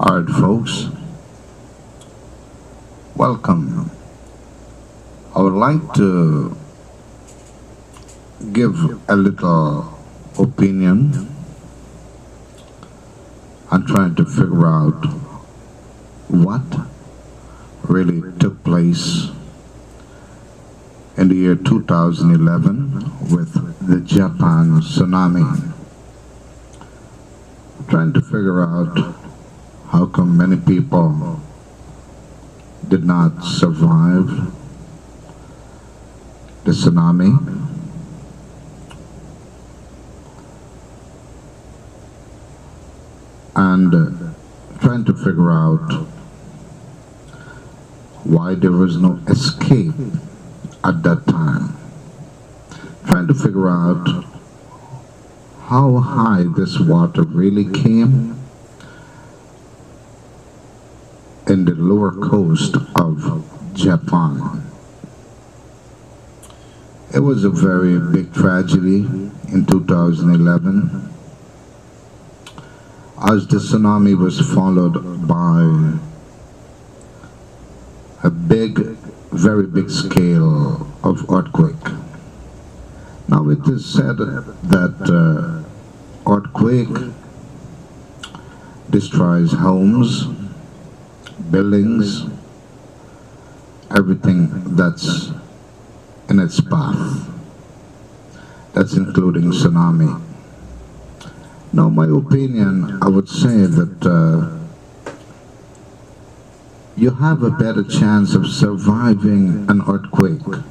Alright, folks, welcome. I would like to give a little opinion. I'm trying to figure out what really took place in the year 2011 with the Japan tsunami. I'm trying to figure out how come many people did not survive the tsunami. And trying to figure out why there was no escape at that time. Trying to figure out how high this water really came in the lower coast of Japan. It was a very big tragedy in 2011, as the tsunami was followed by a very big scale of earthquake. Now it is said that earthquake destroys homes, buildings, everything that's in its path. That's including tsunami. Now, my opinion, I would say that you have a better chance of surviving an earthquake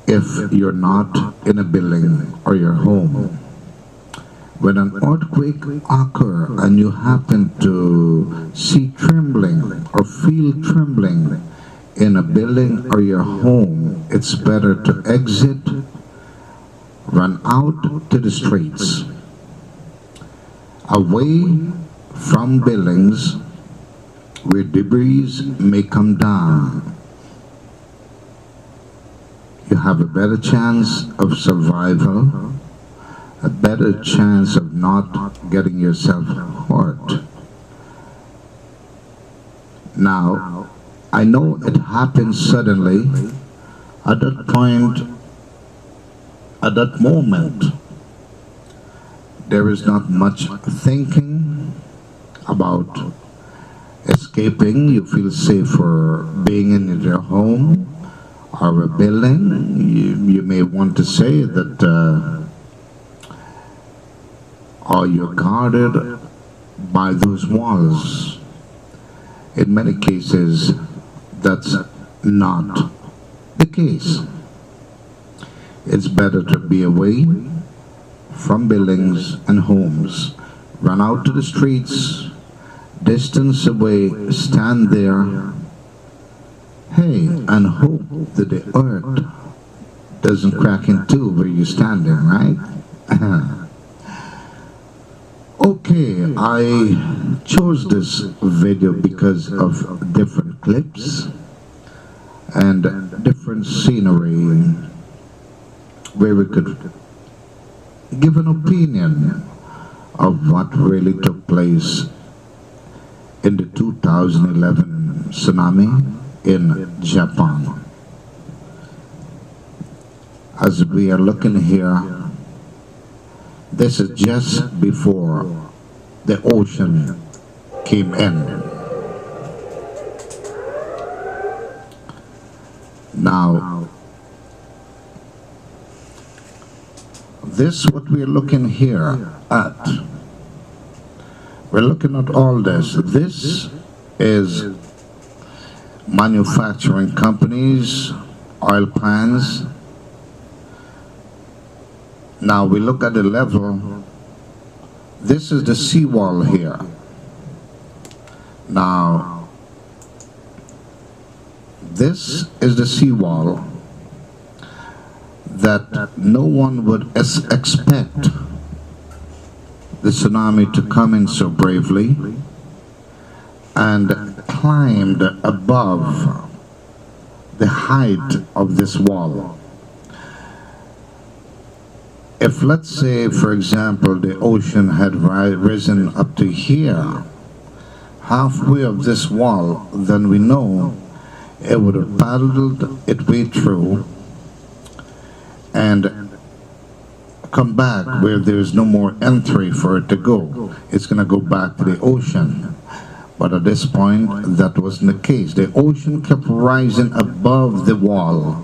if you're not in a building or your home. When an earthquake occurs and you happen to see trembling or feel trembling in a building or your home, it's better to exit, run out to the streets, away from buildings where debris may come down. You have a better chance of survival, a better chance of not getting yourself hurt. Now, I know it happened suddenly. At that point, at that moment, there is not much thinking about escaping. You feel safer being in your home or a building. You may want to say that you're guarded by those walls. In many cases, that's not the case. It's better to be away from buildings and homes. Run out to the streets, distance away, stand there, hey, and hope that the earth doesn't crack in two where you're standing, right? Okay, I chose this video because of different clips and different scenery where we could give an opinion of what really took place in the 2011 tsunami in Japan. As we are looking here, this is just before the ocean came in. Now, this what we're looking here at. We're looking at all this. This is manufacturing companies, oil plants. Now we look at the level. This is the seawall here. Now, this is the seawall that no one would expect the tsunami to come in so bravely and climbed above the height of this wall. If, let's say, for example, the ocean had risen up to here, halfway of this wall, then we know it would have paddled its way through and come back where there's no more entry for it to go. It's going to go back to the ocean. But at this point, that wasn't the case. The ocean kept rising above the wall,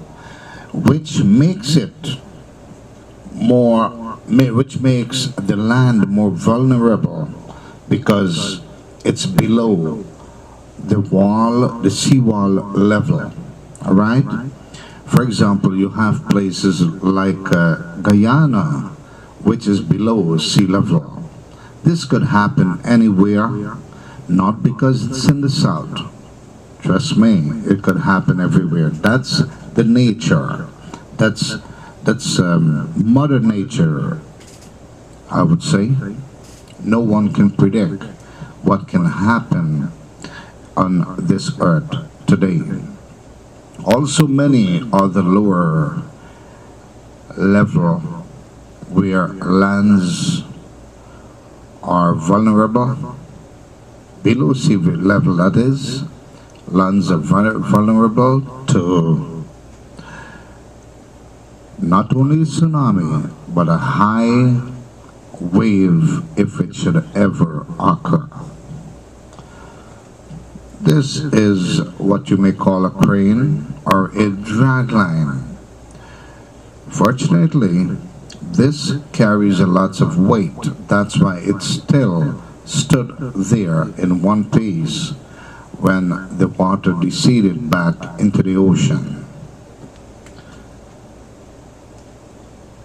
which makes it which makes the land more vulnerable because it's below the seawall level. All right? For example, you have places like Guyana, which is below sea level. This could happen anywhere, not because it's in the south. Trust me, it could happen everywhere. That's the nature. That's Mother Nature, I would say. No one can predict what can happen on this earth today. Also, many are the lower level where lands are vulnerable, below sea level that is, lands are vulnerable to not only tsunami, but a high wave if it should ever occur. This is what you may call a crane or a drag line. Fortunately, this carries a lot of weight. That's why it still stood there in one piece when the water receded back into the ocean.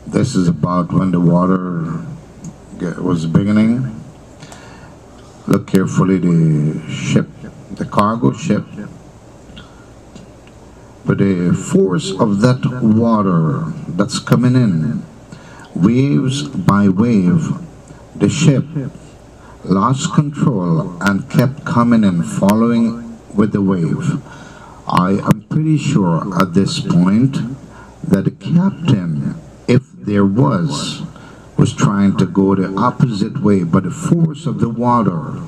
This is about when the water was beginning. Look carefully, the ship, the cargo ship, with the force of that water that's coming in, waves by wave, the ship lost control and kept coming in, following with the wave. I am pretty sure at this point that the captain, if there was trying to go the opposite way, but the force of the water,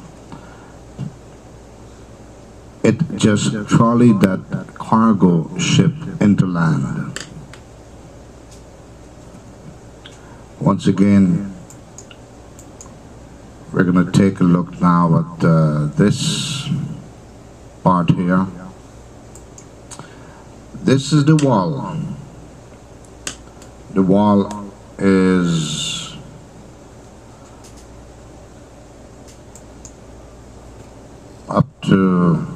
it just trolleyed that cargo ship into land. Once again, we're going to take a look now at this part here. This is the wall. The wall is up to,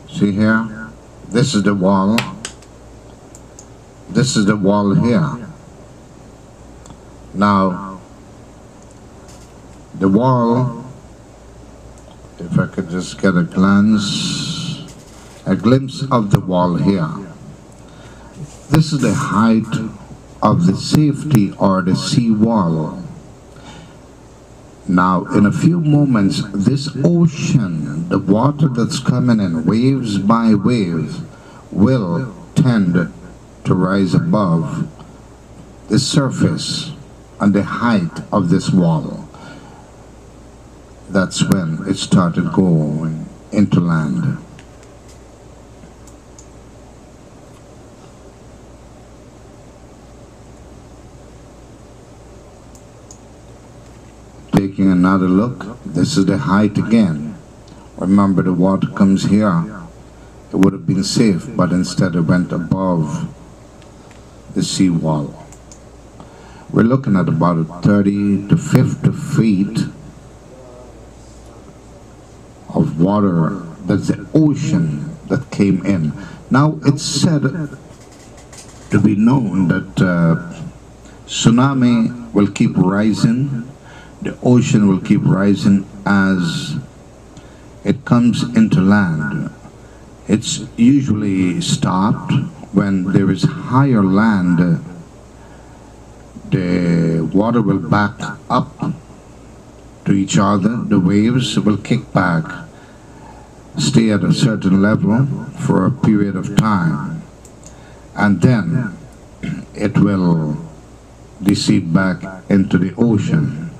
see here? This is the wall. This is the wall here. Now, the wall, if I could just get a glimpse of the wall here. This is the height of the safety or the sea wall. Now, in a few moments, this ocean, the water that's coming in, waves by waves, will tend to rise above the surface and the height of this wall. That's when it started going into land. Taking another look, this is the height again. Remember, the water comes here. It would have been safe, but instead it went above the seawall. We're looking at about 30 to 50 feet of water. That's the ocean that came in. Now, it's said to be known that tsunami will keep rising. The ocean will keep rising as it comes into land. It's usually stopped when there is higher land. The water will back up to each other. The waves will kick back, stay at a certain level for a period of time, and then it will deceive back into the ocean.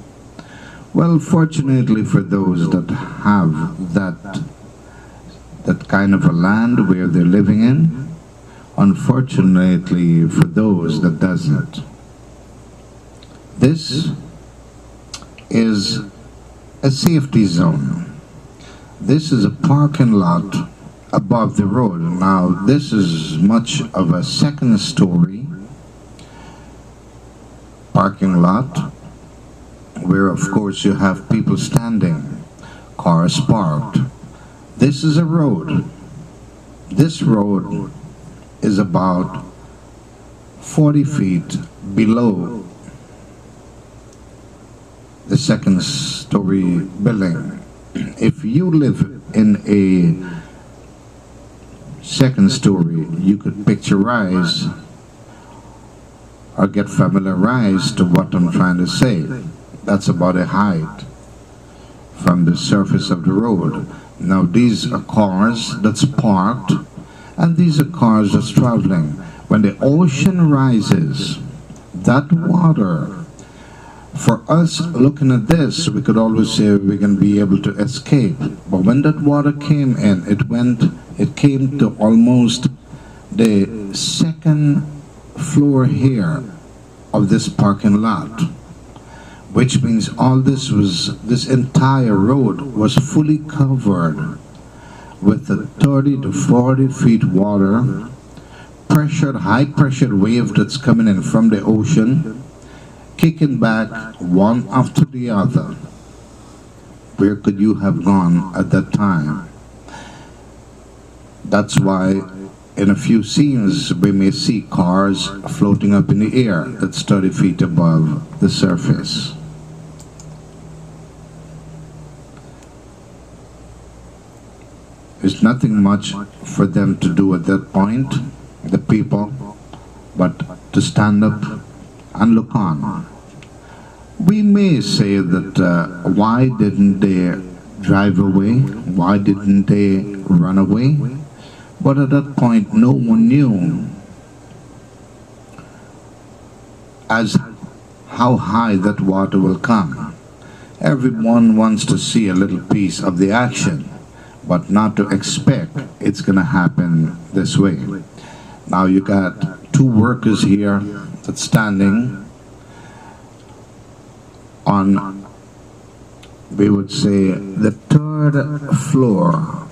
Well, fortunately for those that have that kind of a land where they're living in, unfortunately for those that doesn't. This is a safety zone. This is a parking lot above the road. Now, this is much of a second story parking lot where, of course, you have people standing, cars parked. This is a road. This road is about 40 feet below the second story building. If you live in a second story, you could picturize or get familiarized to what I'm trying to say. That's about a height from the surface of the road. Now these are cars that's parked, and these are cars that's traveling. When the ocean rises, that water, for us looking at this, we could always say we're going to be able to escape. But when that water came in, it came to almost the second floor here of this parking lot, which means this entire road was fully covered with a 30 to 40 feet water, high pressured wave that's coming in from the ocean, kicking back one after the other. Where could you have gone at that time? That's why in a few scenes we may see cars floating up in the air that's 30 feet above the surface. There's nothing much for them to do at that point, the people, but to stand up and look on. We may say that why didn't they drive away? Why didn't they run away? But at that point, no one knew as how high that water will come. Everyone wants to see a little piece of the action, but not to expect it's going to happen this way. Now you got two workers here that's standing on, we would say, the third floor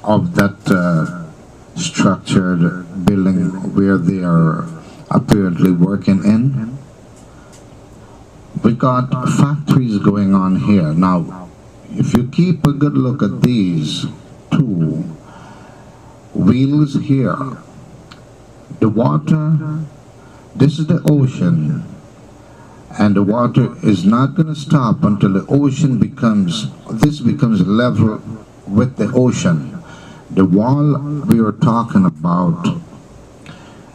of that structured building where they are apparently working in. We got factories going on here. Now, if you keep a good look at these two wheels here, the water, this is the ocean, and the water is not going to stop until the ocean becomes level with the ocean. The wall we are talking about,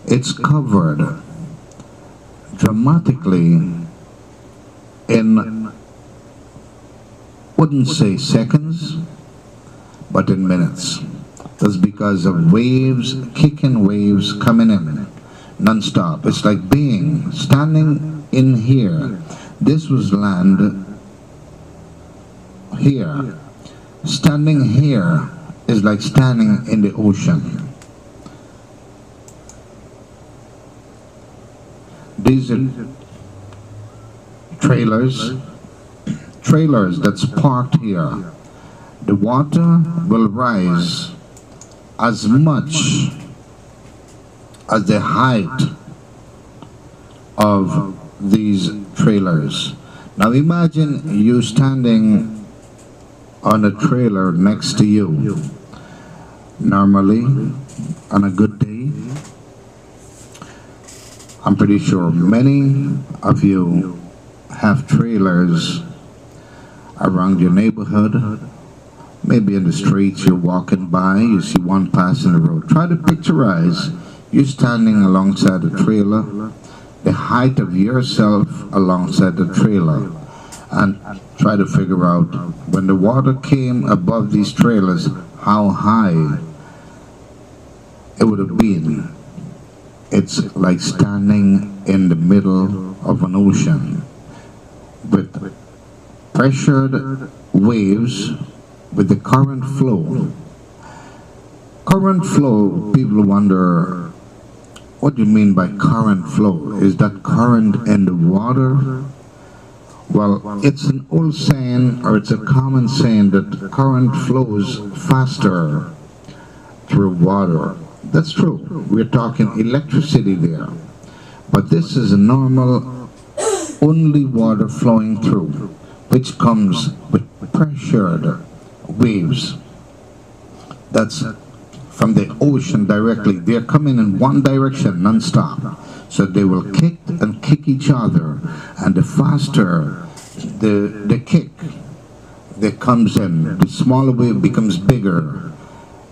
it's covered dramatically in, wouldn't say seconds, but in minutes. That's because of waves, kicking waves coming in non-stop. It's like standing in here. This was land here. Standing here is like standing in the ocean. These are trailers that's parked here. The water will rise as much as the height of these trailers. Now imagine you standing on a trailer next to you. Normally, on a good day, I'm pretty sure many of you have trailers around your neighborhood. Maybe in the streets you're walking by, you see one passing the road. Try to picturize you standing alongside the trailer, the height of yourself alongside the trailer, and try to figure out when the water came above these trailers, how high it would have been. It's like standing in the middle of an ocean with pressured waves with the current flow. Current flow, people wonder, what do you mean by current flow? Is that current in the water? Well, it's an old saying, or it's a common saying, that current flows faster through water. That's true. We're talking electricity there. But this is a normal, only water flowing through, which comes with pressured waves. That's from the ocean directly. They're coming in one direction non-stop. So they will kick and kick each other. And the faster the kick that comes in, the smaller wave becomes bigger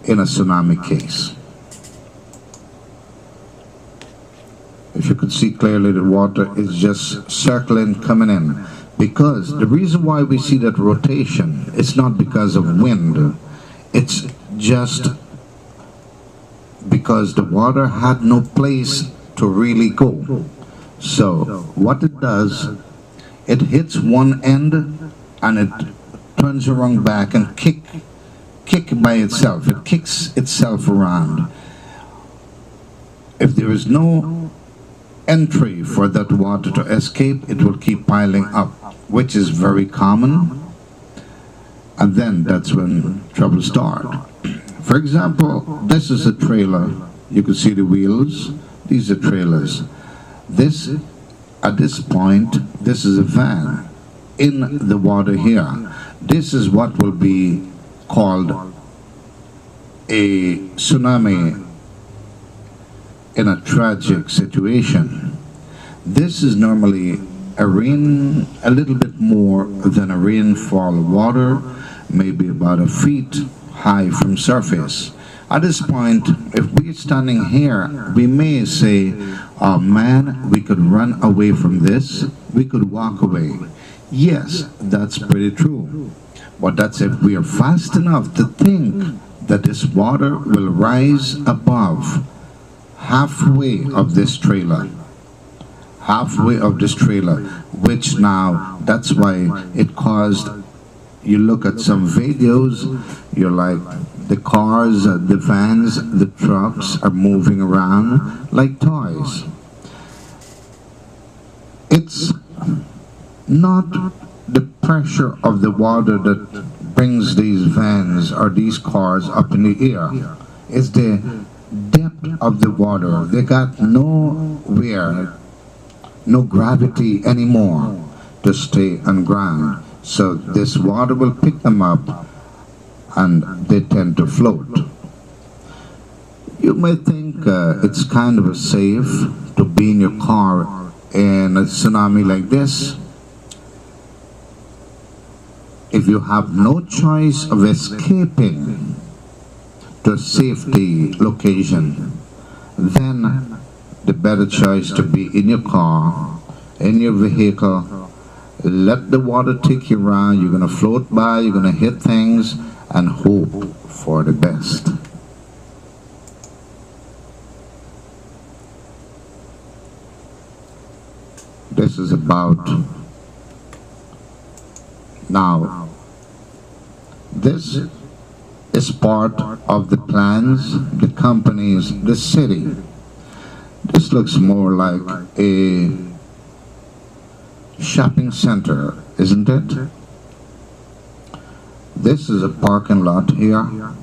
in a tsunami case. If you could see clearly, the water is just circling, coming in. Because the reason why we see that rotation, it's not because of wind. It's just because the water had no place to really go. So what it does, it hits one end and it turns around back and kick by itself. It kicks itself around. If there is no entry for that water to escape, it will keep piling up, which is very common. And then that's when trouble starts. For example, this is a trailer. You can see the wheels. These are trailers. This, at this point, this is a van in the water here. This is what will be called a tsunami in a tragic situation. This is normally a rain, a little bit more than a rainfall water, maybe about a feet high from surface. At this point, if we're standing here, we may say, oh man, we could run away from this, we could walk away. Yes, that's pretty true. But that's if we are fast enough to think that this water will rise above halfway of this trailer. Halfway of this trailer, which now, that's why it caused, you look at some videos, you're like, the cars, the vans, the trucks are moving around like toys. It's not the pressure of the water that brings these vans or these cars up in the air. It's the depth of the water. They got nowhere, no gravity anymore to stay on ground. So this water will pick them up and they tend to float. You may think it's kind of safe to be in your car in a tsunami like this. If you have no choice of escaping to a safety location, then the better choice to be in your car, in your vehicle. Let the water take you around. You're going to float by, you're going to hit things, and hope for the best. This is about now. This is part of the plans, the companies, the city. This looks more like a shopping center, isn't it? This is a parking lot here.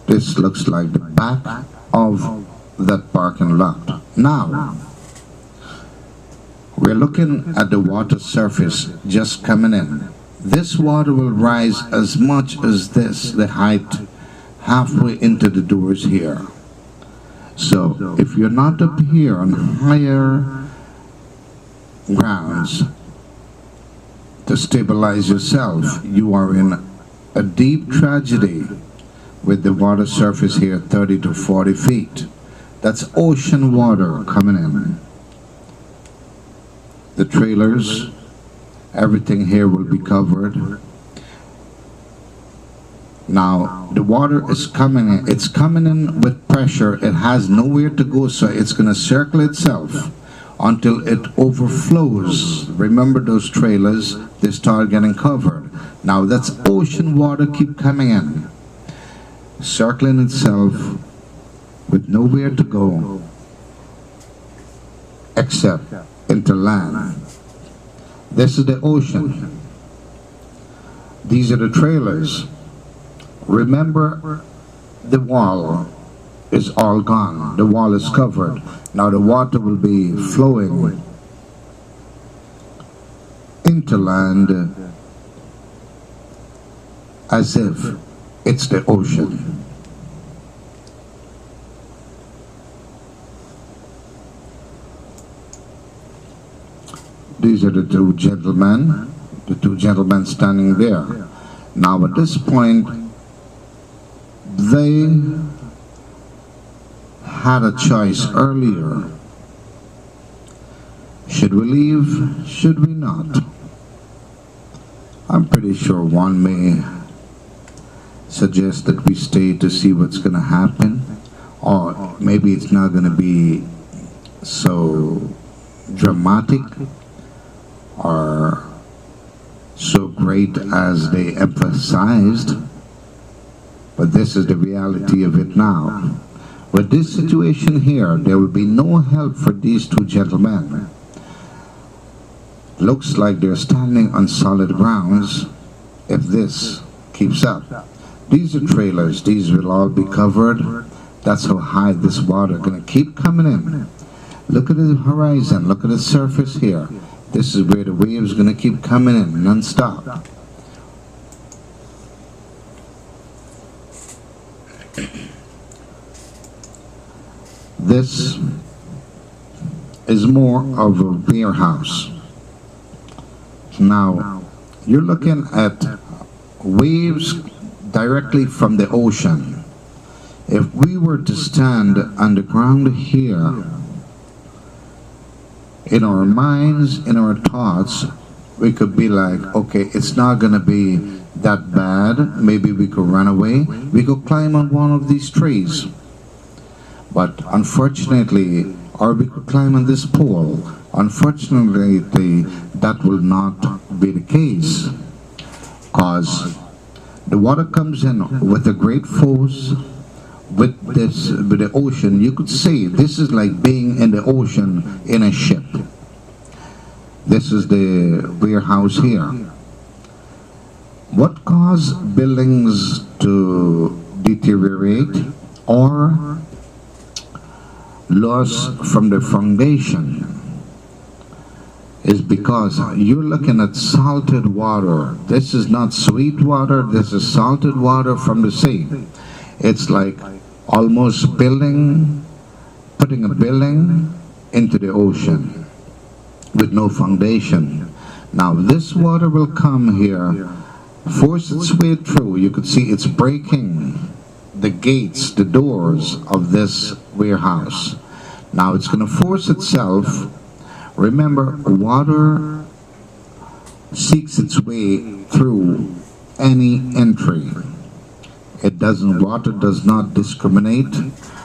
This looks like the back of that parking lot. Now, we're looking at the water surface just coming in. This water will rise as much as this, the height, halfway into the doors here. So, if you're not up here on higher grounds to stabilize yourself, you are in a deep tragedy with the water surface here 30 to 40 feet. That's ocean water coming in. The trailers, everything here will be covered. Now, the water is coming in. It's coming in with pressure. It has nowhere to go, so it's going to circle itself until it overflows. Remember those trailers? They start getting covered. Now, that's ocean water keep coming in, circling itself with nowhere to go except into land. This is the ocean. These are the trailers. Remember, the wall is all gone. The wall is covered. Now the water will be flowing into land as if it's the ocean. These are the two gentlemen standing there. Now at this point, they had a choice earlier. Should we leave? Should we not? I'm pretty sure one may suggest that we stay to see what's going to happen, or maybe it's not going to be so dramatic or so great as they emphasized, but this is the reality of it now. With this situation here, there will be no help for these two gentlemen. Looks like they're standing on solid grounds if this keeps up. These are trailers. These will all be covered. That's how high this water is going to keep coming in. Look at the horizon. Look at the surface here. This is where the waves are going to keep coming in non-stop. This is more of a warehouse. Now, you're looking at waves directly from the ocean. If we were to stand on the ground here, in our minds, in our thoughts, we could be like, okay, it's not going to be that bad. Maybe we could run away. We could climb on one of these trees. But unfortunately, or we could climb on this pole. Unfortunately, that will not be the case, because the water comes in with a great force. With the ocean, you could say this is like being in the ocean in a ship. This is the warehouse here. What caused buildings to deteriorate or loss from the foundation is because you're looking at salted water. This is not sweet water, this is salted water from the sea. It's like almost putting a building into the ocean with no foundation. Now this water will come here, force its way through. You could see it's breaking the gates, the doors of this warehouse. Now it's going to force itself. Remember, water seeks its way through any entry. Water does not discriminate.